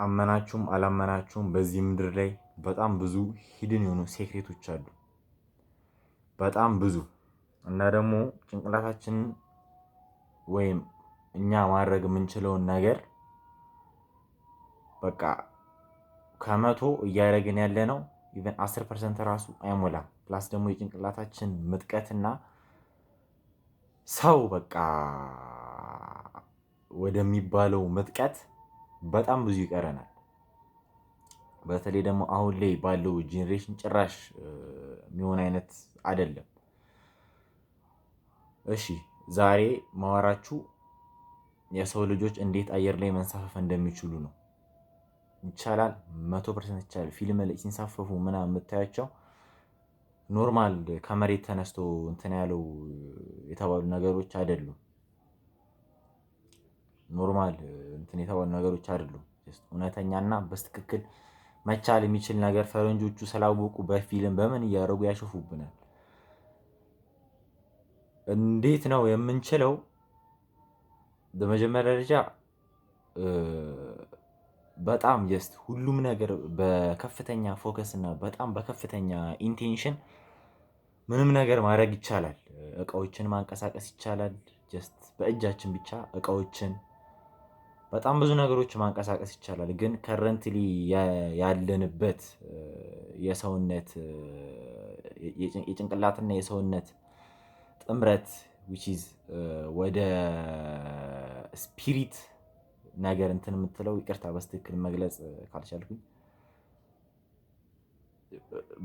አመናችሁም አላመናችሁም በዚህ ምድር ላይ በጣም ብዙ ሂድን የሆኑ ሴክሬቶች አሉ። በጣም ብዙ እና ደግሞ ጭንቅላታችንን ወይም እኛ ማድረግ የምንችለውን ነገር በቃ ከመቶ እያደረግን ያለ ነው። ኢቨን 10% ራሱ አይሞላም። ፕላስ ደግሞ የጭንቅላታችን ምጥቀትና ሰው በቃ ወደሚባለው ምጥቀት በጣም ብዙ ይቀረናል። በተለይ ደግሞ አሁን ላይ ባለው ጄኔሬሽን ጭራሽ የሚሆን አይነት አይደለም። እሺ ዛሬ ማወራችሁ የሰው ልጆች እንዴት አየር ላይ መንሳፈፍ እንደሚችሉ ነው። ይቻላል፣ 100% ይቻላል። ፊልም ላይ ሲንሳፈፉ ምናምን የምታያቸው ኖርማል ከመሬት ተነስቶ እንትን ያለው የተባሉ ነገሮች አይደሉም። ኖርማል እንትን የተባሉ ነገሮች አይደሉም። እውነተኛና በትክክል መቻል የሚችል ነገር ፈረንጆቹ ስላወቁ በፊልም በምን እያደረጉ ያሸፉብናል። እንዴት ነው የምንችለው? በመጀመሪያ ደረጃ በጣም ሁሉም ነገር በከፍተኛ ፎከስ እና በጣም በከፍተኛ ኢንቴንሽን ምንም ነገር ማድረግ ይቻላል። እቃዎችን ማንቀሳቀስ ይቻላል። በእጃችን ብቻ እቃዎችን በጣም ብዙ ነገሮች ማንቀሳቀስ ይቻላል። ግን ከረንትሊ ያለንበት የሰውነት የጭንቅላትና የሰውነት ጥምረት which is ወደ ስፒሪት ነገር እንትን የምትለው ይቅርታ በስትክክል መግለጽ ካልቻልኩኝ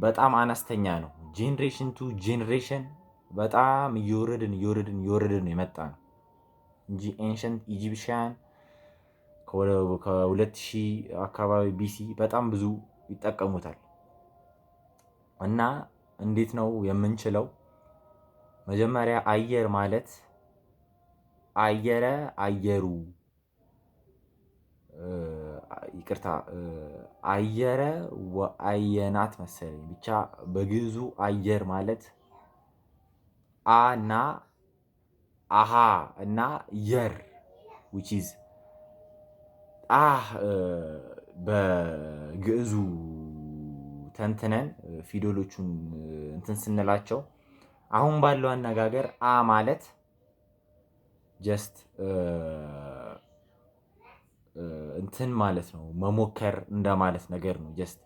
በጣም አነስተኛ ነው። ጄኔሬሽን ቱ ጄኔሬሽን በጣም እየወረድን የመጣ ነው እንጂ ኤንሸንት ኢጂፕሽያን ከ2000 አካባቢ ቢሲ በጣም ብዙ ይጠቀሙታል። እና እንዴት ነው የምንችለው? መጀመሪያ አየር ማለት አየሩ ይቅርታ አየረ ወአየናት መሰለኝ ብቻ በግዕዙ አየር ማለት አ እና አሃ እና የር which is በግዕዙ ተንትነን ፊደሎቹን እንትን ስንላቸው አሁን ባለው አነጋገር አ ማለት ጀስት እንትን ማለት ነው፣ መሞከር እንደማለት ነገር ነው። ጀስት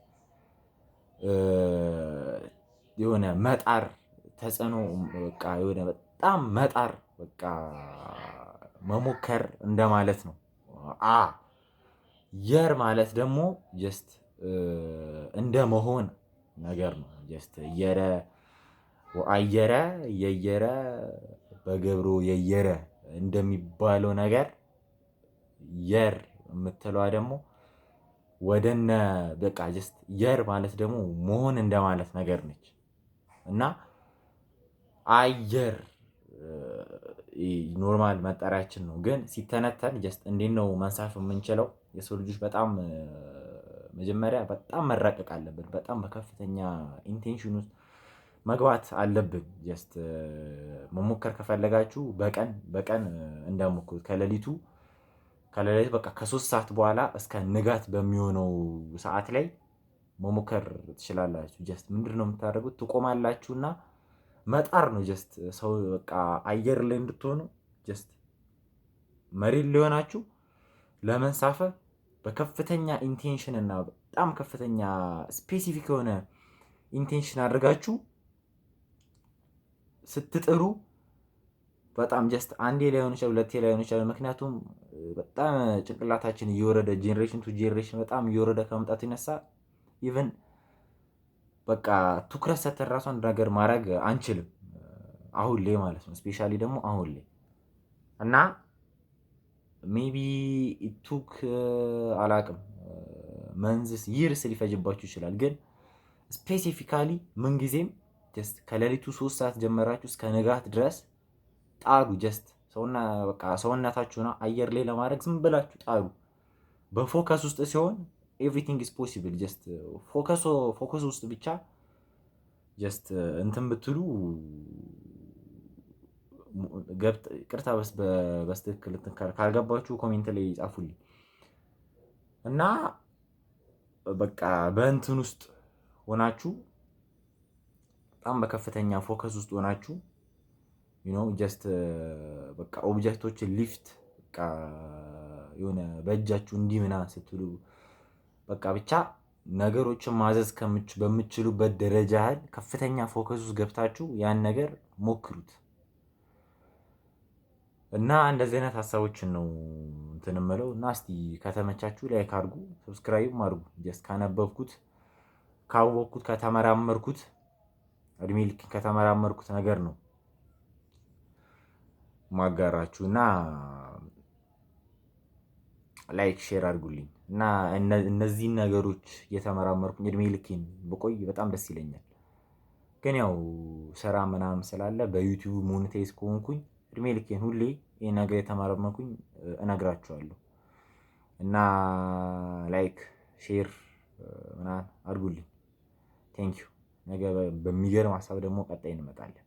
የሆነ መጣር ተጽዕኖ በቃ የሆነ በጣም መጣር በቃ መሞከር እንደማለት ነው። የር ማለት ደግሞ ጀስት እንደ መሆን ነገር ነው። ጀስት አየረ የየረ በገብሮ የየረ እንደሚባለው ነገር የር የምትለዋ ደግሞ ወደነ በቃ ጀስት የር ማለት ደግሞ መሆን እንደማለት ነገር ነች። እና አየር ኖርማል መጠሪያችን ነው፣ ግን ሲተነተን ጀስት እንዴት ነው መንሳፍ የምንችለው? የሰው ልጆች በጣም መጀመሪያ በጣም መራቀቅ አለብን። በጣም በከፍተኛ ኢንቴንሽን ውስጥ መግባት አለብን። ጀስት መሞከር ከፈለጋችሁ በቀን እንዳሞክሩት ከሌሊቱ በቃ ከ3 ሰዓት በኋላ እስከ ንጋት በሚሆነው ሰዓት ላይ መሞከር ትችላላችሁ። ጀስት ምንድነው የምታደርጉት? ትቆማላችሁና መጣር ነው። ጀስት ሰው በቃ አየር ላይ እንድትሆኑ ጀስት መሬት ሊሆናችሁ ለመንሳፈፍ በከፍተኛ ኢንቴንሽን እና በጣም ከፍተኛ ስፔሲፊክ የሆነ ኢንቴንሽን አድርጋችሁ ስትጥሩ በጣም ጀስት አንዴ ላይሆን ይችላል፣ ሁለቴ ላይሆን ይችላል። ምክንያቱም በጣም ጭንቅላታችን እየወረደ ጄኔሬሽን ቱ ጄኔሬሽን በጣም እየወረደ ከመምጣቱ ይነሳ ኢቭን በቃ ትኩረት ሰተን ራሱ አንድ ነገር ማድረግ አንችልም አሁን ላይ ማለት ነው። ስፔሻሊ ደግሞ አሁን ላይ እና ሜቢ ኢቱክ አላቅም መንዝስ ይርስ ሊፈጅባችሁ ይችላል። ግን ስፔሲፊካሊ ምንጊዜም ጀስት ከሌሊቱ 3 ሰዓት ጀመራችሁ እስከ ንጋት ድረስ ጣሩ። ጀስት ሰውነታችሁን አየር ላይ ለማድረግ ዝም ብላችሁ ጣሩ። በፎከስ ውስጥ ሲሆን ኤቭሪቲንግ ኢዝ ፖሲብል። ጀስት ፎከስ ውስጥ ብቻ ጀስት እንትን ብትሉ ቅርታ በስትክክል ካልገባችሁ ኮሜንት ላይ ጻፉልኝ። እና በቃ በእንትን ውስጥ ሆናችሁ በጣም በከፍተኛ ፎከስ ውስጥ ሆናችሁ ጀስት በቃ ኦብጀክቶችን ሊፍት በቃ የሆነ በእጃችሁ እንዲህ ምናምን ስትሉ በቃ ብቻ ነገሮችን ማዘዝ በምትችሉበት ደረጃ ያህል ከፍተኛ ፎከስ ውስጥ ገብታችሁ ያን ነገር ሞክሩት እና እንደዚህ አይነት ሀሳቦችን ነው እንትን እምለው እና እስቲ ከተመቻችሁ ላይክ አድርጉ፣ ሰብስክራይብ አድርጉ። ጀስት ካነበብኩት ካወቅኩት ከተመራመርኩት እድሜ ልክ ከተመራመርኩት ነገር ነው ማጋራችሁ እና ላይክ ሼር አድርጉልኝ እና እነዚህን ነገሮች እየተመራመርኩኝ እድሜ ልኬን ብቆይ በጣም ደስ ይለኛል። ግን ያው ስራ ምናምን ስላለ በዩቲዩብ ሞኔታይዝ ከሆንኩኝ እድሜ ልኬን ሁሌ ይሄን ነገር የተመራመርኩኝ እነግራችኋለሁ እና ላይክ ሼር ምናምን አድርጉልኝ። ቴንኪዩ። ነገ በሚገርም ሀሳብ ደግሞ ቀጣይ እንመጣለን።